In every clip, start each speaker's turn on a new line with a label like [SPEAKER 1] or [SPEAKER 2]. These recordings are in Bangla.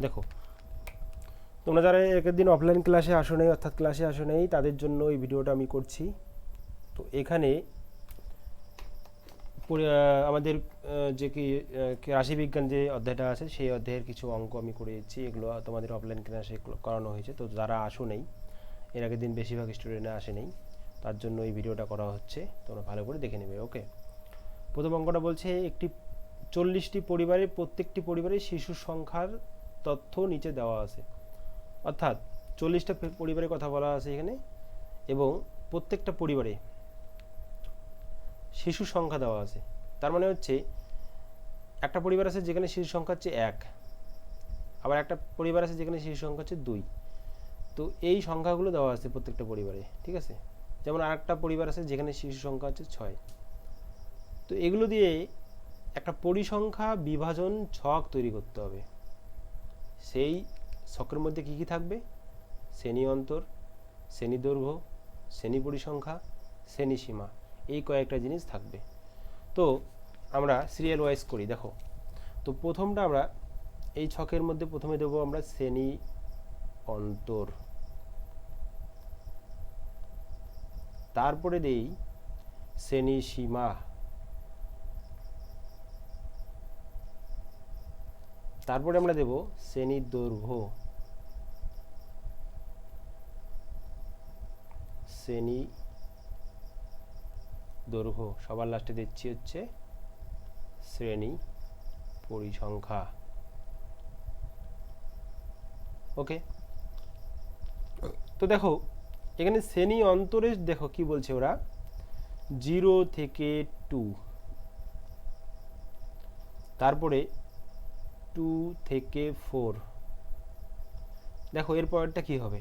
[SPEAKER 1] দেখো, তোমরা যারা একের দিন অফলাইন ক্লাসে আসো নাই, অর্থাৎ ক্লাসে আসো নাই, তাদের জন্য এই ভিডিওটা আমি করছি। তো এখানে আমাদের যে কি রাশিবিজ্ঞান যে অধ্যায়টা আছে সেই অধ্যায়ের কিছু অঙ্ক আমি করে দিচ্ছি। এগুলো তোমাদের অফলাইন ক্লাসে করানো হয়েছে। তো যারা আসো নেই, এর আগের দিন বেশিরভাগ স্টুডেন্টরা আসে নেই, তার জন্য এই ভিডিওটা করা হচ্ছে। তোমরা ভালো করে দেখে নেবে। ওকে, প্রথম অঙ্কটা বলছে একটি 40টি পরিবারের প্রত্যেকটি পরিবারের শিশুর সংখ্যার তথ্য নিচে দেওয়া আছে। অর্থাৎ 40টা পরিবারের কথা বলা আছে এখানে, এবং প্রত্যেকটা পরিবারে শিশুর সংখ্যা দেওয়া আছে। তার মানে হচ্ছে একটা পরিবার আছে যেখানে শিশুর সংখ্যা হচ্ছে 1, আবার একটা পরিবার আছে যেখানে শিশুর সংখ্যা হচ্ছে 2। তো এই সংখ্যাগুলো দেওয়া আছে প্রত্যেকটা পরিবারে, ঠিক আছে। যেমন আরেকটা পরিবার আছে যেখানে শিশুর সংখ্যা হচ্ছে 6। তো এগুলো দিয়ে একটা পরিসংখ্যা বিভাজন ছক তৈরি করতে হবে। সেই ছকের মধ্যে কি কি থাকবে? শ্রেণী অন্তর, শ্রেণী দৈর্ঘ্য, শ্রেণী পরিসংখ্যা, শ্রেণী সীমা, এই কয়েকটা জিনিস থাকবে। তো আমরা সিরিয়াল ওয়াইজ করি। দেখো, তো প্রথমটা আমরা এই ছকের মধ্যে প্রথমে দেবো আমরা শ্রেণী অন্তর, তারপরে দেই শ্রেণী সীমা, তারপরে আমরা দেব শ্রেণীর দৈর্ঘ্য, শ্রেণী দৈর্ঘ্য, সবার লাস্টে দিচ্ছি হচ্ছে শ্রেণী পরিসংখ্যা। ওকে, তো দেখো এখানে শ্রেণী অন্তরে দেখো কি বলছে ওরা, 0 থেকে 2, তারপরে 2 থেকে 4। দেখো এর পরেরটা কি হবে?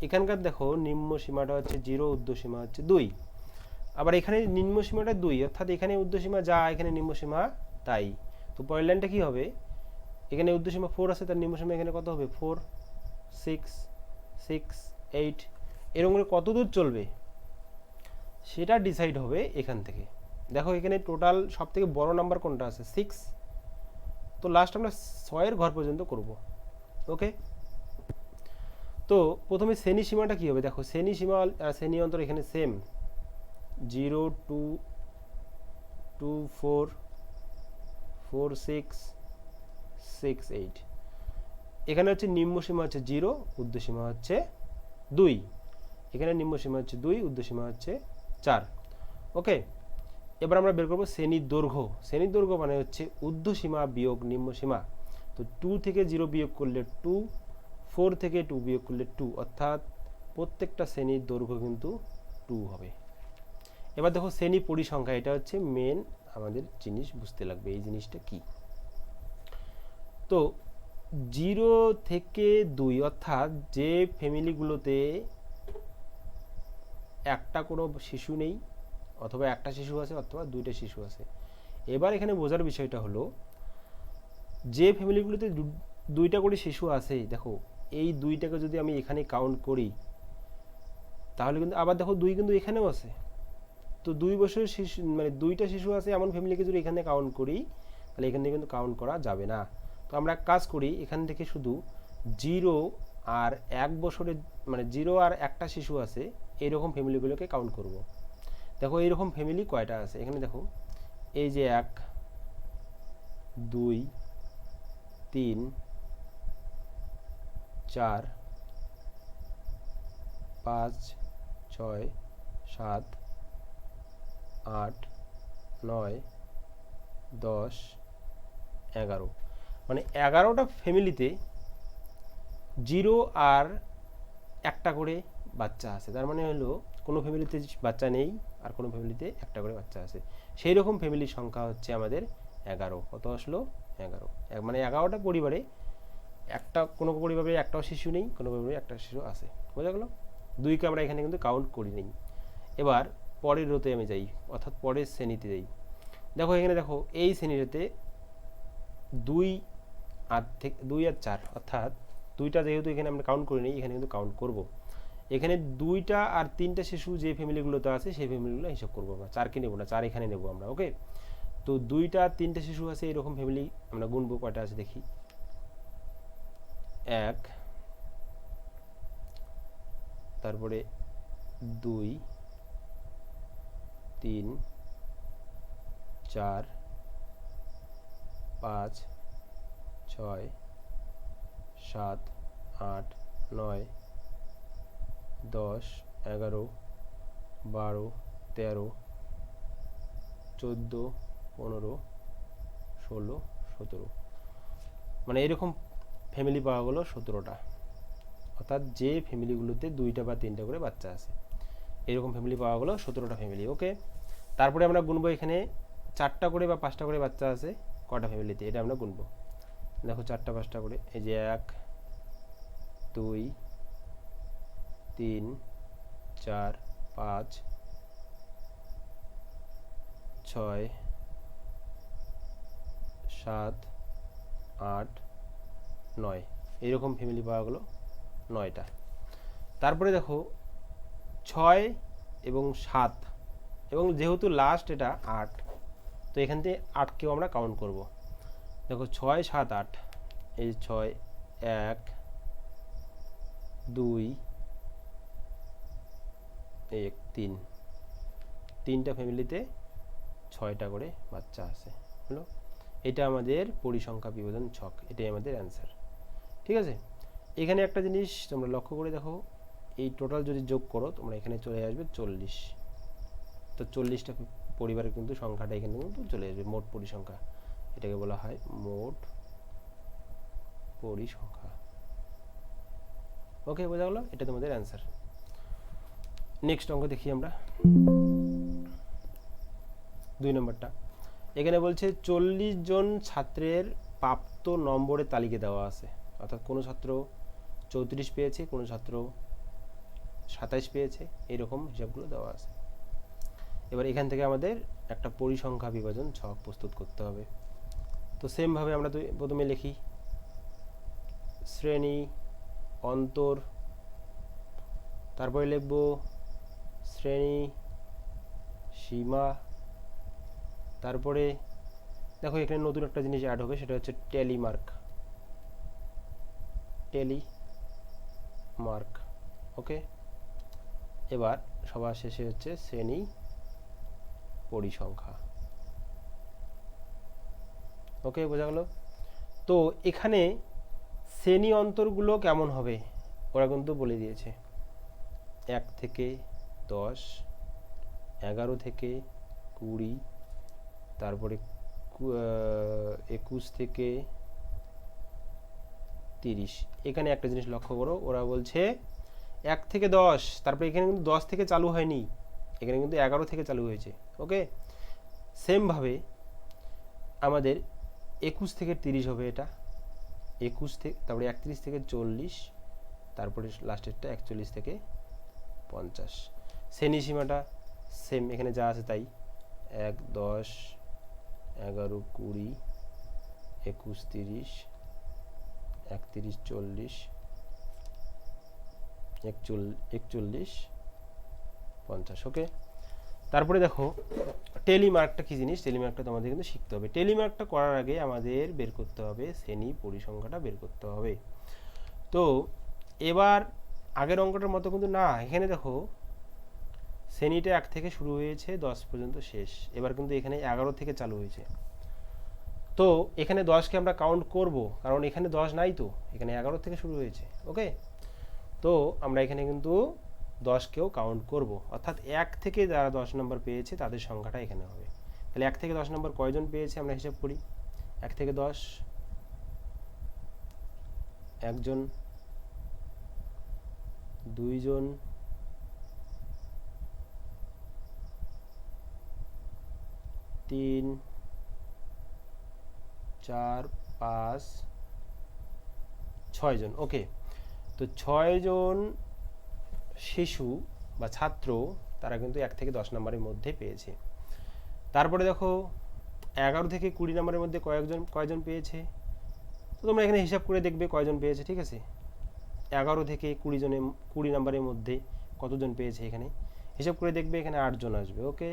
[SPEAKER 1] এখানকার দেখো নিম্ন সীমাটা হচ্ছে 0, ঊর্ধ্ব সীমা হচ্ছে 2। আবার এখানে নিম্ন সীমাটা 2, অর্থাৎ এখানে ঊর্ধ্ব সীমা যা, এখানে নিম্ন সীমা তাই। তো পরের লাইনটা কি হবে? এখানে ঊর্ধ্ব সীমা 4 আছে, তার নিম্ন সীমা এখানে কত হবে? 4, 6, 6, 8, এরকম করে কত দূর চলবে সেটা ডিসাইড হবে এখান থেকে। দেখো এখানে টোটাল সব থেকে বড় নাম্বার কোনটা আছে? 6। তো লাস্ট আমরা 6-এর ঘর পর্যন্ত করব। ওকে, তো প্রথমে শ্রেণী সীমাটা কি হবে? দেখো শ্রেণী সীমা শ্রেণী অন্তর এখানে সেম, 0, 2, 2, 4, 4, 6, 6, 8। এখানে হচ্ছে নিম্ন সীমা হচ্ছে 0, ঊর্ধ্ব সীমা হচ্ছে 2। এখানে নিম্ন সীমা হচ্ছে 2, ঊর্ধ্ব সীমা হচ্ছে 4। ওকে, এবার আমরা বের করবো শ্রেণীর দৈর্ঘ্য। শ্রেণীর দৈর্ঘ্য মানে হচ্ছে ঊর্ধ্ব সীমা বিয়োগ নিম্ন সীমা। তো 2 থেকে 0 বিয়োগ করলে 2, 4 থেকে 2 বিয়োগ করলে 2, অর্থাৎ প্রত্যেকটা শ্রেণীর দৈর্ঘ্য কিন্তু 2 হবে। এবার দেখো শ্রেণী পরিসংখ্যা, এটা হচ্ছে মেন আমাদের জিনিস, বুঝতে লাগবে এই জিনিসটা কি। তো 0 থেকে 2, অর্থাৎ যে ফ্যামিলিগুলোতে একটা কোনো শিশু নেই, অথবা একটা শিশু আছে, অথবা 2টা শিশু আছে। এবার এখানে বোঝার বিষয়টা হলো, যে ফ্যামিলিগুলোতে 2টা করে শিশু আছে, দেখো এই 2টাকে যদি আমি এখানে কাউন্ট করি, তাহলে কিন্তু আবার দেখো 2 কিন্তু এখানেও আছে। তো 2 বছরের শিশু মানে 2টা শিশু আছে এমন ফ্যামিলিকে যদি এখানে কাউন্ট করি, তাহলে এখানে কিন্তু কাউন্ট করা যাবে না। তো আমরা এক কাজ করি, এখান থেকে শুধু 0 আর 1 বছরের মানে 0 আর একটা শিশু আছে এইরকম ফ্যামিলিগুলোকে কাউন্ট করব। দেখো এইরকম ফ্যামিলি কয়টা আছে এখানে? দেখো এই যে 1, 2, 3, 4, 5, 6, 7, 8, 9, 10, 11। মানে 11টা ফ্যামিলিতে 0 আর একটা করে বাচ্চা আছে। তার মানে হলো কোনো ফ্যামিলিতে বাচ্চা নেই, আর কোনো ফ্যামিলিতে একটা করে বাচ্চা আছে। সেই রকম ফ্যামিলির সংখ্যা হচ্ছে আমাদের 11। কত আসলো? 11। মানে 11টা পরিবারে একটা, কোনো পরিবারে একটাও শিশু নেই, কোনো পরিবারে একটা শিশু আছে। বোঝা গেল? 2কে আমরা এখানে কিন্তু কাউন্ট করি নেই। এবার পরের রোতে আমি যাই, অর্থাৎ পরের শ্রেণীতে যাই। দেখো এখানে দেখো এই শ্রেণীতে 2 আর 4, অর্থাৎ 2টা যেহেতু এখানে আমরা কাউন্ট করি নিই, এখানে কিন্তু কাউন্ট করব। এখানে 2টা আর 3টা শিশু যে ফ্যামিলিগুলোতে আছে সেই ফ্যামিলিগুলো হিসাব করবো আমরা, 4কে নেবো না, 4 এখানে নেবো আমরা। ওকে, তো 2টা আর 3টা শিশু আছে এরকম ফ্যামিলি আমরা গুনবো, কয়টা আছে দেখি। 1, তারপরে 2, 3, 4, 5, 6, 7, 8, 9, 10, 11, 12, 13, 14, 15, 16, 17, মানে এরকম ফ্যামিলি পাওয়া গেলো 17টা। অর্থাৎ যে ফ্যামিলিগুলোতে 2টা বা 3টা করে বাচ্চা আছে, এরকম ফ্যামিলি পাওয়া গেলো 17টা ফ্যামিলি। ওকে, তারপরে আমরা গুনবো এখানে 4টা করে বা 5টা করে বাচ্চা আছে কটা ফ্যামিলিতে, এটা আমরা গুনবো। দেখো 4টা 5টা করে, এই যে 1, 2, 3, 4, 5, 6, 7, 8, 9, এইরকম ফ্যামিলি পাওয়া গেলো 9টা। তারপরে দেখো 6 এবং 7, এবং যেহেতু লাস্ট এটা 8, তো এখান থেকে 8কেও আমরা কাউন্ট করব। দেখো 6, 7, 8, এই 6, 1, 2, 1, 3, 3টা ফ্যামিলিতে 6টা করে বাচ্চা আছে হলো। এটা আমাদের পরিসংখ্যা বিভাজন ছক, এটাই আমাদের অ্যান্সার। ঠিক আছে, এখানে একটা জিনিস তোমরা লক্ষ্য করে দেখো, এই টোটাল যদি যোগ করো তোমরা এখানে চলে আসবে 40। তো 40টা পরিবারের কিন্তু সংখ্যাটা এখানে কিন্তু চলে আসবে, মোট পরিসংখ্যা, এটাকে বলা হয় মোট পরিসংখ্যা। ওকে, বোঝা গেল? এটা তোমাদের অ্যান্সার। নেক্সট অঙ্ক দেখি আমরা, 2 নম্বরটা। এখানে বলছে 40 জন ছাত্রের প্রাপ্ত নম্বরের তালিকা দেওয়া আছে, অর্থাৎ কোনো ছাত্র 34 পেয়েছে, কোনো ছাত্র 27 পেয়েছে, এরকম হিসাবগুলো দেওয়া আছে। এবার এখান থেকে আমাদের একটা পরিসংখ্যা বিভাজন ছক প্রস্তুত করতে হবে। তো সেমভাবে আমরা তো প্রথমে লিখি শ্রেণী, অন্তর, তারপরে লিখব শ্রেণী, সীমা, তারপরে দেখো এখানে নতুন একটা জিনিস অ্যাড হবে, সেটা হচ্ছে টেলিমার্ক, টেলিমার্ক। ওকে, এবার সবার শেষে হচ্ছে শ্রেণী পরিসংখ্যা। ওকে, বোঝা গেল? তো এখানে শ্রেণী অন্তরগুলো কেমন হবে ওরা কিন্তু বলে দিয়েছে, 1 থেকে 10, 11 থেকে 20, তারপরে 21 থেকে 30। এখানে একটা জিনিস লক্ষ্য করো, ওরা বলছে 1 থেকে 10, তারপরে এখানে কিন্তু 10 থেকে চালু হয়নি, এখানে কিন্তু 11 থেকে চালু হয়েছে। ওকে, সেমভাবে আমাদের 21 থেকে 30 হবে, এটা 21 থেকে, তারপরে 31 থেকে 40, তারপরে লাস্টেরটা 41 থেকে 50। শ্রেণী সীমাটা সেম, এখানে যা আছে তাই, 1, 10, 11, 20, 21, 30, 31, 40, 41, 50। ওকে, তারপরে দেখো টেলিমার্কটা কি জিনিস, টেলিমার্কটা তোমাদের কিন্তু শিখতে হবে। টেলিমার্কটা করার আগে আমাদের বের করতে হবে শ্রেণী পরিসংখ্যাটা বের করতে হবে। তো এবার আগের অঙ্কটার মতো কিন্তু না, এখানে দেখো শ্রেণীটা 1 থেকে শুরু হয়েছে 10 পর্যন্ত শেষ, এবার কিন্তু এখানে 11 থেকে চালু হয়েছে। তো এখানে 10কে আমরা কাউন্ট করব, কারণ এখানে 10 নাই, তো এখানে 11 থেকে শুরু হয়েছে। ওকে, তো আমরা এখানে কিন্তু 10কেও কাউন্ট করব, অর্থাৎ 1 থেকে যারা 10 নম্বর পেয়েছে তাদের সংখ্যাটা এখানে হবে। তাহলে 1 থেকে 10 নম্বর কয়জন পেয়েছে আমরা হিসাব করি, 1 থেকে 10, 1 জন, 2 জন, 3, 4, 5, 6 জন। ওকে, তো 6 জন শিশু বা ছাত্র তারা কিন্তু 1 থেকে 10 নম্বরের মধ্যে পেয়েছে। তারপরে দেখো 11 থেকে 20 নম্বরের মধ্যে কয়জন পেয়েছে, তো তোমরা এখানে হিসাব করে দেখবে কয়জন পেয়েছে। ঠিক আছে, 11 থেকে 20 নম্বরের মধ্যে কতজন পেয়েছে এখানে হিসাব করে দেখবে, এখানে 8 জন আসবে। ওকে,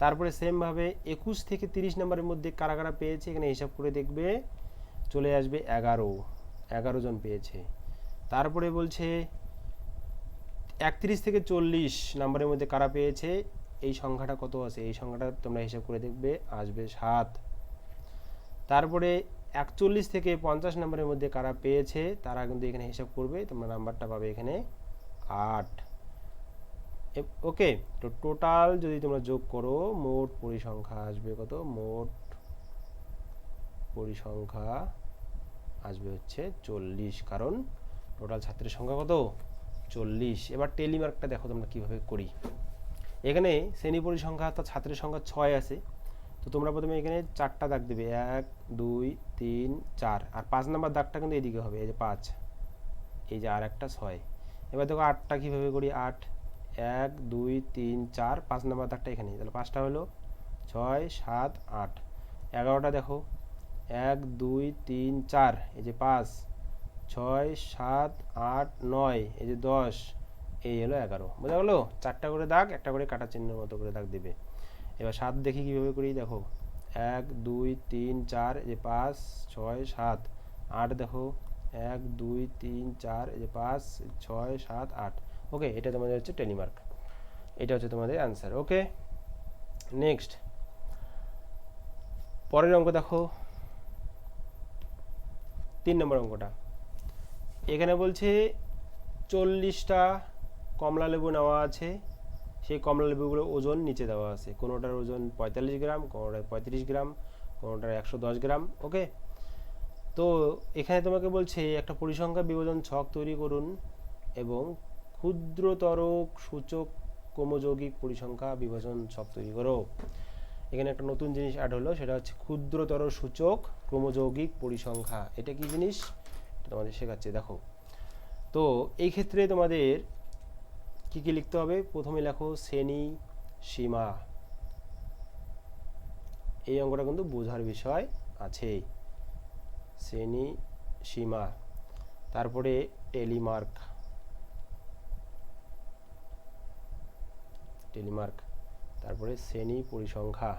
[SPEAKER 1] তারপরে সেমভাবে 21 থেকে 30 নম্বরের মধ্যে কারা কারা পেয়েছে এখানে হিসাব করে দেখবে, চলে আসবে 11। 11 জন পেয়েছে। তারপরে বলছে 31 থেকে 40 নম্বরের মধ্যে কারা পেয়েছে, এই সংখ্যাটা কত আছে, এই সংখ্যাটা তোমরা হিসাব করে দেখবে, আসবে 7। তারপরে 41 থেকে 50 নম্বরের মধ্যে কারা পেয়েছে তারা কিন্তু এখানে হিসাব করবে, তোমরা নাম্বারটা পাবে এখানে 8। ওকে, তো টোটাল যদি তোমরা যোগ করো মোট পরিসংখ্যা আসবে কত, মোট পরিসংখ্যা আসবে হচ্ছে 40, কারণ টোটাল ছাত্রের সংখ্যা কত, 40। এবার টেলিমার্কটা দেখো তোমরা কিভাবে করি। এখানে শ্রেণী পরিসংখ্যা অর্থাৎ ছাত্রের সংখ্যা 6 আছে, তো তোমরা প্রথমে এখানে 4টা দাগ দেবে, 1 2 3 4, আর 5 নাম্বার দাগটা কিন্তু এদিকে হবে, এই যে 5, এই যে আর একটা 6। এবার দেখো 8টা কিভাবে করি, 8 1 2 3 4, 5 নাম্বার দাগটা এখানে, তাহলে 5টা হলো 6 7 8। 11টা দেখো 1 2 3 4, এই যে 5 6 7 8 9, এই যে 10, এই হলো 11। বোঝা গেল? 4টা করে দাগ, একটা করে কাটা চিহ্নের মতো করে দাগ দিবে। এবার 7 দেখি কিভাবে করি, দেখো 1 2 3 4, এই যে 5 6 7 8, দেখো 1 2 3 4, এই যে 5 6 7 8। ওকে, এটা তোমাদের হচ্ছে টেলিমার্ক, এটা হচ্ছে তোমাদের অ্যান্সার। ওকে, নেক্সট পরের অঙ্ক দেখো, 3 নম্বর অঙ্কটা। এখানে বলছে 40টা কমলা লেবু নেওয়া আছে, সেই কমলা লেবুগুলোর ওজন নিচে দেওয়া আছে, কোনোটার ওজন 45 গ্রাম, কোনোটার 35 গ্রাম, কোনোটার 110 গ্রাম। ওকে, তো এখানে তোমাকে বলছে একটা পরিসংখ্যা বিভাজন ছক তৈরি করুন এবং ক্ষুদ্রতর সূচক ক্রমযৌগিক পরিসংখ্যা বিভাজন ছক তৈরি করো। এখানে একটা নতুন জিনিস অ্যাড হলো, সেটা হচ্ছে ক্ষুদ্রতর সূচক ক্রমযৌগিক পরিসংখ্যা। এটা কি জিনিস তোমাদের শেখাচ্ছে, দেখো। তো এই ক্ষেত্রে তোমাদের কি কি লিখতে হবে, প্রথমে লেখো শ্রেণী সীমা, এই অঙ্কটা কিন্তু বোঝার বিষয় আছে, শ্রেণী সীমা। তারপরে টেলিমার্ক, টেলিমার্ক, তারপরে শ্রেণী পরিসংখ্যা,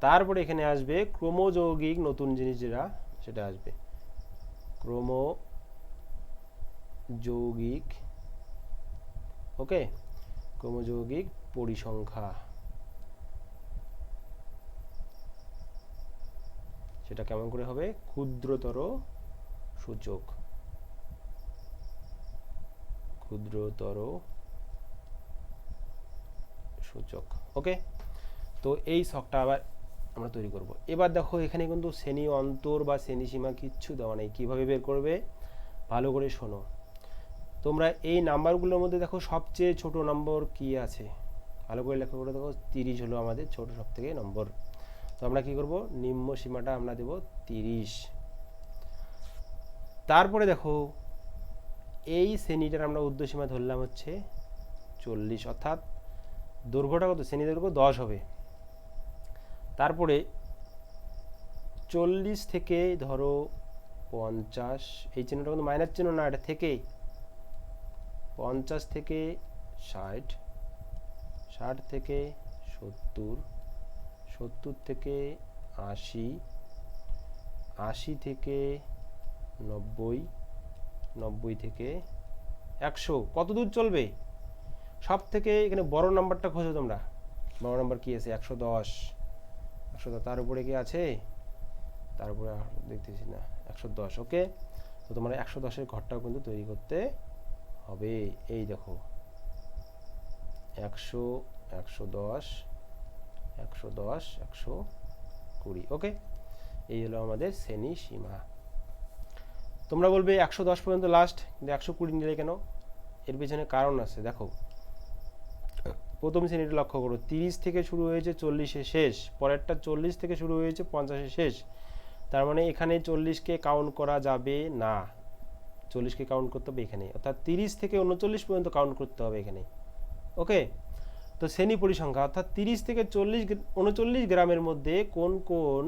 [SPEAKER 1] তারপরে এখানে আসবে ক্রমযৌগিক নতুন জিনিস যেটা, সেটা আসবে ক্রমযৌগিক। ওকে, ক্রমযৌগিক পরিসংখ্যা, সেটা কেমন করে হবে, ক্ষুদ্রতর সূচক, ক্ষুদ্রতর সূচক। ওকে, তো এই ছকটা আবার আমরা তৈরি করব। এবার দেখো এখানে কিন্তু শ্রেণী অন্তর বা শ্রেণী সীমা কিচ্ছু দেওয়া নেই, কিভাবে বের করবে ভালো করে শোনো। তোমরা এই নাম্বারগুলোর মধ্যে দেখো সবচেয়ে ছোট নম্বর কি আছে, ভালো করে লেখা করে দেখো, 30 হলো আমাদের ছোট সব থেকে নম্বর। তো আমরা কি করব, নিম্ন সীমাটা আমরা দেব 30। তারপরে দেখো এই শ্রেণীটার আমরা ঊর্ধ্বসীমা ধরলাম হচ্ছে 40, অর্থাৎ দৈর্ঘ্যটা কত, শ্রেণী দৈর্ঘ্য 10 হবে। তারপরে 40 থেকে ধরো 50, এই চিহ্নটা কিন্তু মাইনাস চিহ্ন না, এটা থেকে 50 থেকে 60, 60 থেকে 70, 70 থেকে 80, 80 থেকে 90, 90 থেকে 100। কত দূর চলবে, সব থেকে এখানে বড় নাম্বারটা খোঁজো তোমরা, বড় নাম্বার কি আছে, 110, 110, তার উপরে কি আছে, তারপরে দেখতেছি না, 110। ওকে, তো তোমরা 110-এর ঘরটাও কিন্তু তৈরি করতে হবে। এই দেখো 100 110 110 120। ওকে, এই হলো আমাদের শ্রেণী সীমা। তোমরা বলবে 110 পর্যন্ত লাস্ট, কিন্তু 120 নিলে কেন, এর পেছনে কারণ আছে। দেখো প্রথম শ্রেণীটা লক্ষ্য করো, 30 থেকে শুরু হয়েছে 40-এ শেষ, পরেরটা 40 থেকে শুরু হয়েছে 50-এ শেষ, তার মানে এখানে 40-কে কাউন্ট করা যাবে না, 40-কে কাউন্ট করতে হবে এখানে, অর্থাৎ 30 থেকে 39 পর্যন্ত কাউন্ট করতে হবে এখানে। ওকে, তো শ্রেণী পরিসংখ্যা অর্থাৎ 30 থেকে 39 গ্রামের মধ্যে কোন কোন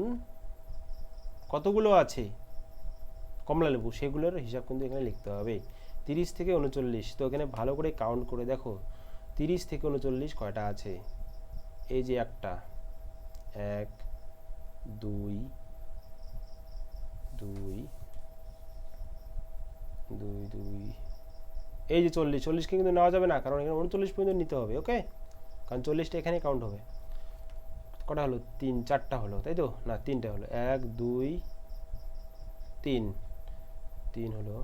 [SPEAKER 1] কতগুলো আছে কমলালেবু, সেগুলোর হিসাব কিন্তু এখানে লিখতে হবে। 30 থেকে 39, তো এখানে ভালো করে কাউন্ট করে দেখো 30 থেকে 39 কয়টা আছে, এই যে একটা, 1 2 2 2 2 এই যে 40কে কিন্তু নেওয়া যাবে না, কারণ এখানে 39 পর্যন্ত নিতে হবে। ওকে, কারণ 40টা এখানে কাউন্ট হবে। কটা হলো? 4টা হলো, তাই তো? না, 3টা হলো। 1 2 3 3 হলো,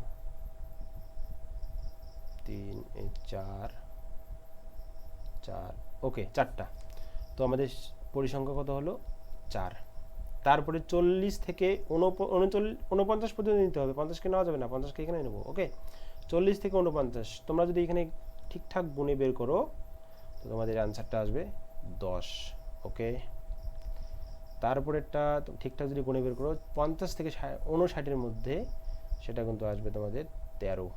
[SPEAKER 1] 3 4 4। ওকে, 4টা। তো আমাদের পরিসংখ্যা কত হলো? 4। তারপরে 40 থেকে 49 পর্যন্ত নিতে হবে। 50কে নেওয়া যাবে না, 50কে এখানে নেবো। ওকে, 40 থেকে 49 তোমরা যদি এখানে ঠিকঠাক গুণে বের করো তো তোমাদের অ্যান্সারটা আসবে 10। ওকে, তারপরেরটা ঠিকঠাক যদি গুণে বের করো 50 থেকে 59-এর মধ্যে, সেটা কিন্তু আসবে তোমাদের 13।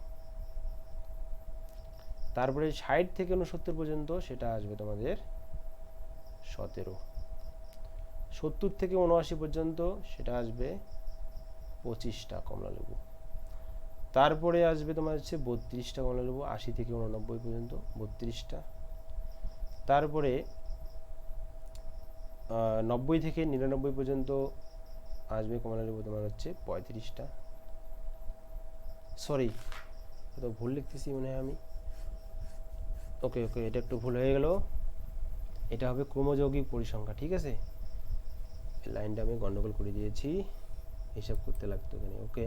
[SPEAKER 1] তারপরে 60 থেকে 69 পর্যন্ত সেটা আসবে তোমাদের 17। 70 থেকে 79 পর্যন্ত সেটা আসবে 25টা কমলালেবু। তারপরে আসবে তোমার হচ্ছে 32টা কমলালেবু। 80 থেকে 89 পর্যন্ত 32টা। তারপরে 90 থেকে 99 পর্যন্ত আসবে কমলালেবু তোমার হচ্ছে 35টা। সরি, তো ভুল লিখতেছি মনে হয় আমি। ওকে, এটা একটু ভুল হয়ে গেল। এটা হবে ক্রমযৌগিক পরিসংখ্যা, ঠিক আছে? এই লাইনটা আমি গন্ডগোল করে দিয়েছি, হিসাব করতে লাগতো এখানে। ওকে,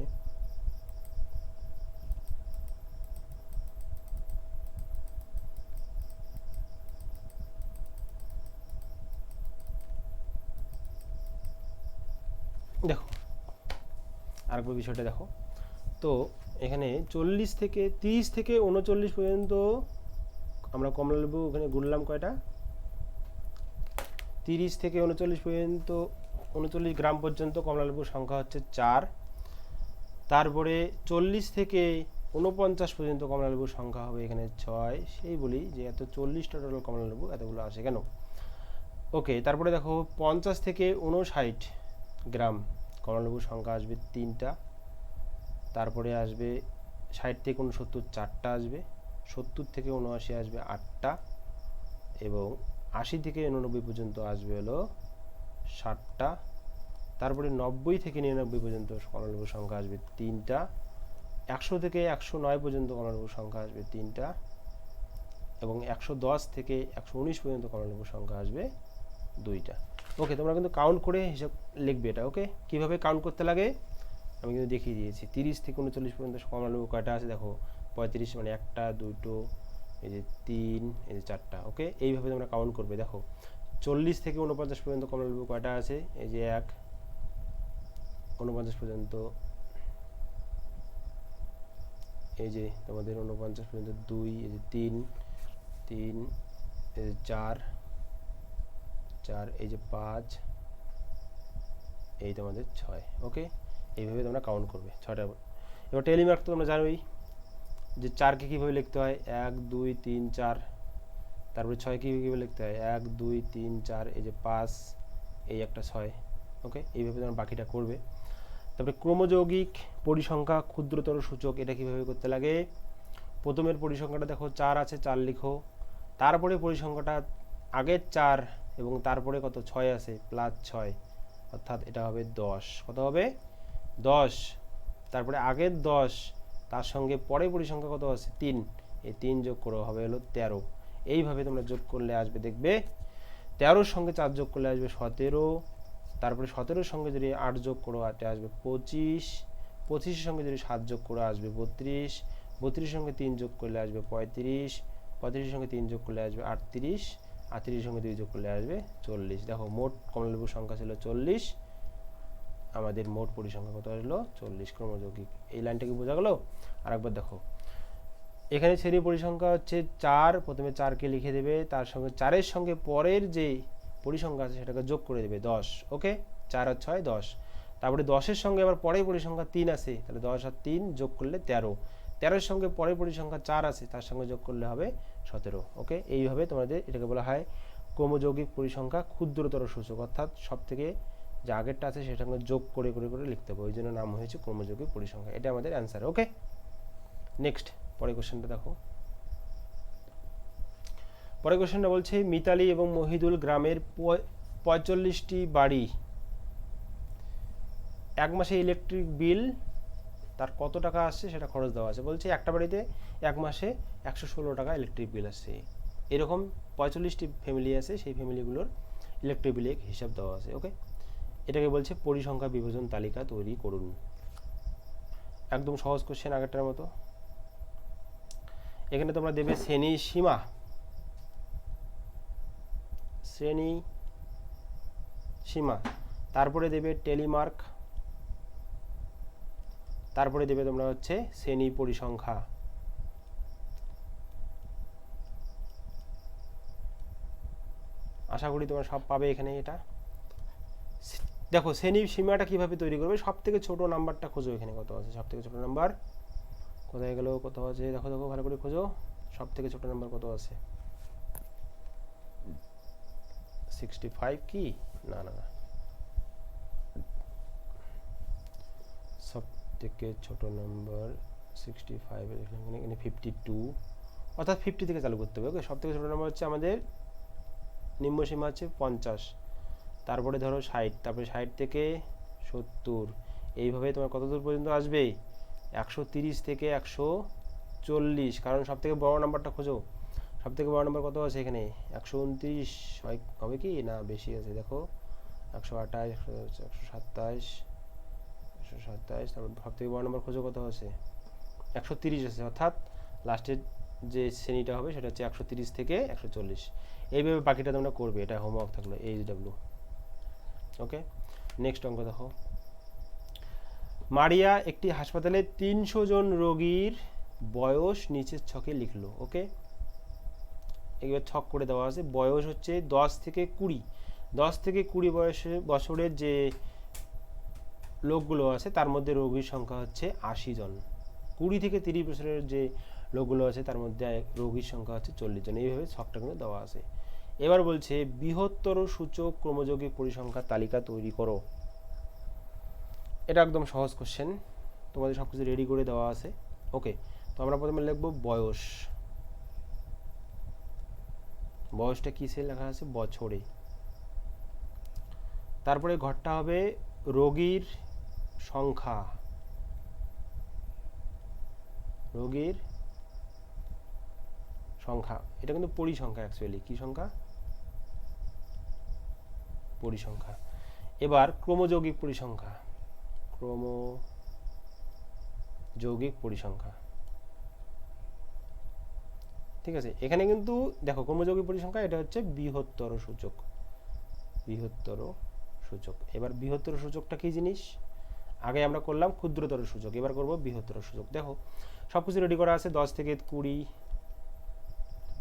[SPEAKER 1] দেখো আরেকবার বিষয়টা দেখো। তো এখানে 30 থেকে 39 পর্যন্ত আমরা কমলালেবু ওখানে গুনলাম কয়টা? 30 থেকে 39 পর্যন্ত, 39 গ্রাম পর্যন্ত কমলালেবুর সংখ্যা হচ্ছে 4। তারপরে 40 থেকে 49 পর্যন্ত কমলালেবুর সংখ্যা হবে এখানে 6। সেই বলি যে এত 40টা টোটাল কমলালেবু এতগুলো আসে কেন? ওকে, তারপরে দেখো 50 থেকে 59 গ্রাম কমলালেবুর সংখ্যা আসবে 3টা। তারপরে আসবে 60 থেকে 69 4টা আসবে, 70 থেকে 79 আসবে 8টা, এবং 80 থেকে 89 পর্যন্ত আসবে হলো 7টা। তারপরে 90 থেকে 99 পর্যন্ত কমলালেবুর সংখ্যা আসবে 3টা। 100 থেকে 109 পর্যন্ত কমলালেবুর সংখ্যা আসবে 3টা, এবং 110 থেকে 119 পর্যন্ত কমলালেবুর সংখ্যা আসবে 2টা। ওকে, তোমরা কিন্তু কাউন্ট করে হিসাব লিখবে এটা। ওকে, কিভাবে কাউন্ট করতে লাগে আমি কিন্তু দেখিয়ে দিয়েছি। 30 থেকে 39 পর্যন্ত কমলালেবু কয়টা আছে দেখো? 35, মানে 1টা 2টো, এই যে 3, এই যে 4টা। ওকে, এইভাবে তোমরা কাউন্ট করবে। দেখো 40 থেকে 49 পর্যন্ত কমলালেবু কয়টা আছে? এই যে 1, 49 পর্যন্ত, এই যে তোমাদের 49 পর্যন্ত 2, এই যে 3, এই যে 4, এই যে 5, এই তোমাদের 6। ওকে, এইভাবে তোমরা কাউন্ট করবে 6টা। এবার টেলিমার্ক তো তোমরা জানোই যে 4কে কীভাবে লিখতে হয়, 1 2 3 4। তারপরে 6কে কীভাবে লিখতে হয়, 1 2 3 4, এই যে 5, এই একটা 6। ওকে, এইভাবে তোমরা বাকিটা করবে। তারপরে ক্রমযৌগিক পরিসংখ্যা ক্ষুদ্রতর সূচক, এটা কীভাবে করতে লাগে? প্রথমের পরিসংখ্যাটা দেখো 4 আছে, 4 লিখো। তারপরে পরিসংখ্যাটা আগের 4 এবং তারপরে কত 6 আছে, +6, অর্থাৎ এটা হবে 10। কত হবে? 10। তারপরে আগের 10, তার সঙ্গে পরে পরিসংখ্যা কত আছে? 3, এই 3 যোগ করো, হবে হলো 13। এইভাবে তোমরা যোগ করলে আসবে, দেখবে 13-র সঙ্গে 4 যোগ করলে আসবে 17। তারপরে 17-র সঙ্গে যদি 8 যোগ করো এটা আসবে 25। 25-এর সঙ্গে যদি 7 যোগ করো আসবে 32। 32-এর সঙ্গে 3 যোগ করলে আসবে 35। 35-এর সঙ্গে 3 যোগ করলে আসবে 38। 38-এর সঙ্গে 2 যোগ করলে আসবে 40। দেখো মোট কমলালেবুর সংখ্যা ছিল 40, আমাদের মোট পরিসংখ্যা কত আসলো? 40। ক্রমযৌগিক। এই লাইনটা কি বোঝা গেল? আরেকবার দেখো, এখানে শ্রেণী পরিসংখ্যা হচ্ছে 4। প্রথমে 4কে লিখে দেবে, তার সঙ্গে 4-এর সঙ্গে পরের যে পরিসংখ্যা আছে সেটাকে যোগ করে দেবে 10। ওকে, 4 আর 6 10। তারপরে 10-এর সঙ্গে আবার পরের পরিসংখ্যা 3 আছে, তাহলে 10 আর 3 যোগ করলে 13। 13-এর সঙ্গে পরের পরিসংখ্যা 4 আছে, তার সঙ্গে যোগ করলে হবে 17। ওকে, এইভাবে তোমাদের এটাকে বলা হয় ক্রমযৌগিক পরিসংখ্যা ক্ষুদ্রতর সূচক, অর্থাৎ সব থেকে যে আগেরটা আছে সেটার সঙ্গে যোগ করে করে করে লিখতে হবে, ওই জন্য নাম হয়েছে ক্রমযৌগিক পরিসংখ্যা। এটা আমাদের অ্যান্সার। ওকে, নেক্সট পরের কোশ্চেনটা দেখো। পরের কোশ্চেনটা বলছে মিতালি এবং মহিদুল গ্রামের 45টি বাড়ি, এক মাসে ইলেকট্রিক বিল তার কত টাকা আসছে সেটা খরচ দেওয়া আছে। বলছে একটা বাড়িতে এক মাসে 116 টাকা ইলেকট্রিক বিল আসছে। এরকম 45টি ফ্যামিলি আছে, সেই ফ্যামিলিগুলোর ইলেকট্রিক বিলের হিসাব দেওয়া আছে। ওকে, এটাকে বলছে পরিসংখ্যা বিভাজন তালিকা তৈরি করুন। একদম সহজ কোশ্চেন আগেরটার মতো। এখানে তোমরা দেবে শ্রেণী সীমা, শ্রেণী সীমা, তারপরে দেবে টেলিমার্ক, তারপরে দেবে তোমরা হচ্ছে শ্রেণী পরিসংখ্যা। আশা করি তোমরা সব পাবে এখানে। এটা দেখো শ্রেণী সীমাটা কিভাবে তৈরি করবে, সব থেকে ছোট নাম্বারটা খোঁজো। এখানে কত আছে সব থেকে ছোট নাম্বার, কোথায় গেল, কত আছে দেখো, দেখো ভালো করে খোঁজো, সব থেকে ছোট নাম্বার কত আছে। 65 কি, না না না, সব থেকে ছোট নাম্বার 65, এখানে 52, অর্থাৎ 50 থেকে চালু করতে হবে। ওকে, সব থেকে ছোট নাম্বার হচ্ছে আমাদের নিম্ন সীমা হচ্ছে 50, তারপরে ধরো 60, তারপরে 60 থেকে 70, এইভাবে তোমার কত দূর পর্যন্ত আসবে, 130 থেকে 140, কারণ সব থেকে বড় নাম্বারটা খোঁজো। সব থেকে বড় নাম্বার কত আছে এখানে, 129 হবে কি না, বেশি আছে দেখো, 128, 127, 127, তারপর সব থেকে বড় নাম্বার খোঁজো, কত আছে, 130 আছে, অর্থাৎ লাস্টের যে শ্রেণীটা হবে সেটা হচ্ছে 130 থেকে 140। এইভাবে বাকিটা তোমরা করবে, এটা হোমওয়ার্ক থাকলো, এইচডব্লিউ। ওকে, নেক্সট অঙ্ক দেখো। মারিয়া একটি হাসপাতালে 300 জন রোগীর বয়স নিচের ছকে লিখলো। ওকে, এবার ছক করে দেওয়া আছে। বয়স হচ্ছে 10 থেকে 20, 10 থেকে 20 বছরের যে লোকগুলো আছে তার মধ্যে রোগীর সংখ্যা হচ্ছে 80 জন। 20 থেকে 30 বছরের যে লোকগুলো আছে তার মধ্যে রোগীর সংখ্যা হচ্ছে 40 জন। এইভাবে ছকটা কিন্তু দেওয়া আছে। এবার বলছে বৃহত্তর সূচক ক্রমযৌগিক পরিসংখ্যার তালিকা তৈরি করো। এটা একদম সহজ কোশ্চেন, তোমাদের সব কিছু রেডি করে দেওয়া আছে। ওকে, তো আমরা প্রথমে লিখবো বয়স। বয়সটা কিসে লেখা আছে, বছরে। তারপরে ঘরটা হবে রোগীর সংখ্যা, রোগীর সংখ্যা, এটা কিন্তু পরিসংখ্যা, অ্যাকচুয়ালি কি সংখ্যা, পরিসংখ্যা। এবার ক্রমযৌগিক পরিসংখ্যা, ক্রমযৌগিক পরিসংখ্যা, ঠিক আছে। এখানে কিন্তু দেখো ক্রমযৌগিক পরিসংখ্যা এটা হচ্ছে বৃহত্তর সূচক, বৃহত্তর সূচক। এবার বৃহত্তর সূচকটা কি জিনিস, আগে আমরা করলাম ক্ষুদ্রতর সূচক, এবার করব বৃহত্তর সূচক। দেখো সব কিছু রেডি করা আছে, 10 থেকে 20,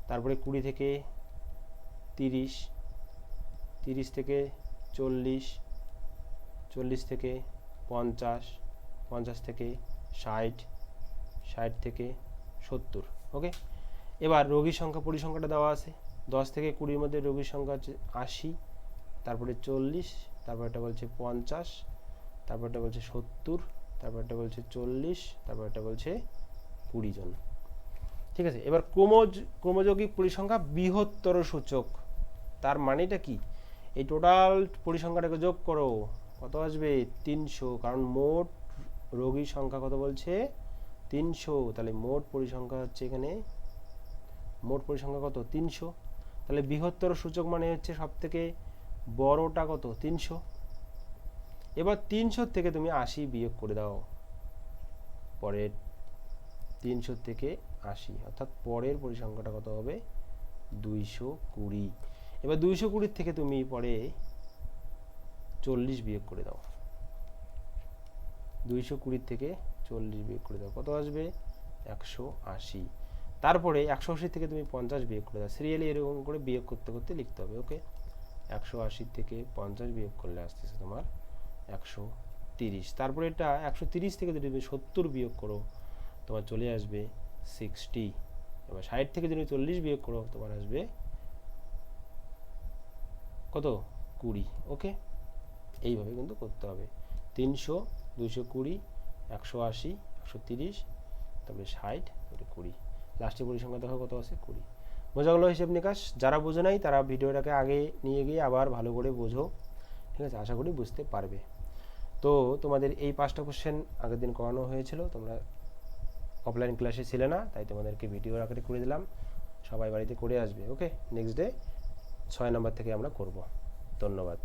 [SPEAKER 1] তারপরে 20 থেকে 30, 30 থেকে 40, 40 থেকে 50, 50 থেকে 60, 60 থেকে 70। ওকে, এবার রোগীর সংখ্যা পরিসংখ্যাটা দেওয়া আছে। 10 থেকে 20 মধ্যে রোগীর সংখ্যা হচ্ছে 80, তারপরে 40, তারপরটা বলছে 50, তারপরটা বলছে 70, তারপরটা বলছে 40, তারপরটা বলছে 20 জন। ঠিক আছে, এবার ক্রমযৌগিক পরিসংখ্যা বৃহত্তর সূচক, তার মানেটা কি, এই টোটাল পরিসংখ্যাটাকে যোগ করো, কত আসবে 300, কারণ মোট রোগীর সংখ্যা কত বলছে 300, তাহলে মোট পরিসংখ্যা হচ্ছে এখানে, মোট পরিসংখ্যা কত 300। তাহলে বৃহত্তর সূচক মানে হচ্ছে সব থেকে বড়টা কত 300। এবার 300 থেকে তুমি 80 বিয়োগ করে দাও, পরের 300 থেকে 80, অর্থাৎ পরের পরিসংখ্যাটা কত হবে 220। এবার 220 থেকে তুমি পরে 40 বিয়োগ করে দাও, 220 থেকে 40 বিয়োগ করে দাও, কত আসবে 180। তারপরে 180 থেকে তুমি 50 বিয়োগ করে দাও, সিরিয়ালি এরকম করে বিয়োগ করতে করতে লিখতে হবে। ওকে, 180 থেকে 50 বিয়োগ করলে আসতেছে তোমার 130। তারপরে এটা 130 থেকে যদি তুমি 70 বিয়োগ করো তোমার চলে আসবে 60। এবার 60 থেকে যদি 40 বিয়োগ করো তোমার আসবে কত 20। ওকে, এইভাবে কিন্তু করতে হবে, 300, 220, 180, 130, তারপরে 60, তারপরে 20, লাস্টের পরিসংখ্যা দেখো কত আছে 20। বোঝা গেল হিসেব নিকাশ? যারা বোঝো নাই তারা ভিডিওটাকে আগে নিয়ে গিয়ে আবার ভালো করে বোঝো, ঠিক আছে? আশা করি বুঝতে পারবে। তো তোমাদের এই 5টা কোশ্চেন আগের দিন করানো হয়েছিল, তোমরা অফলাইন ক্লাসে ছিলে না, তাই তোমাদেরকে ভিডিওর আকারে করে দিলাম, সবাই বাড়িতে করে আসবে। ওকে, নেক্সট ডে 6 নম্বর থেকে আমরা করব। ধন্যবাদ।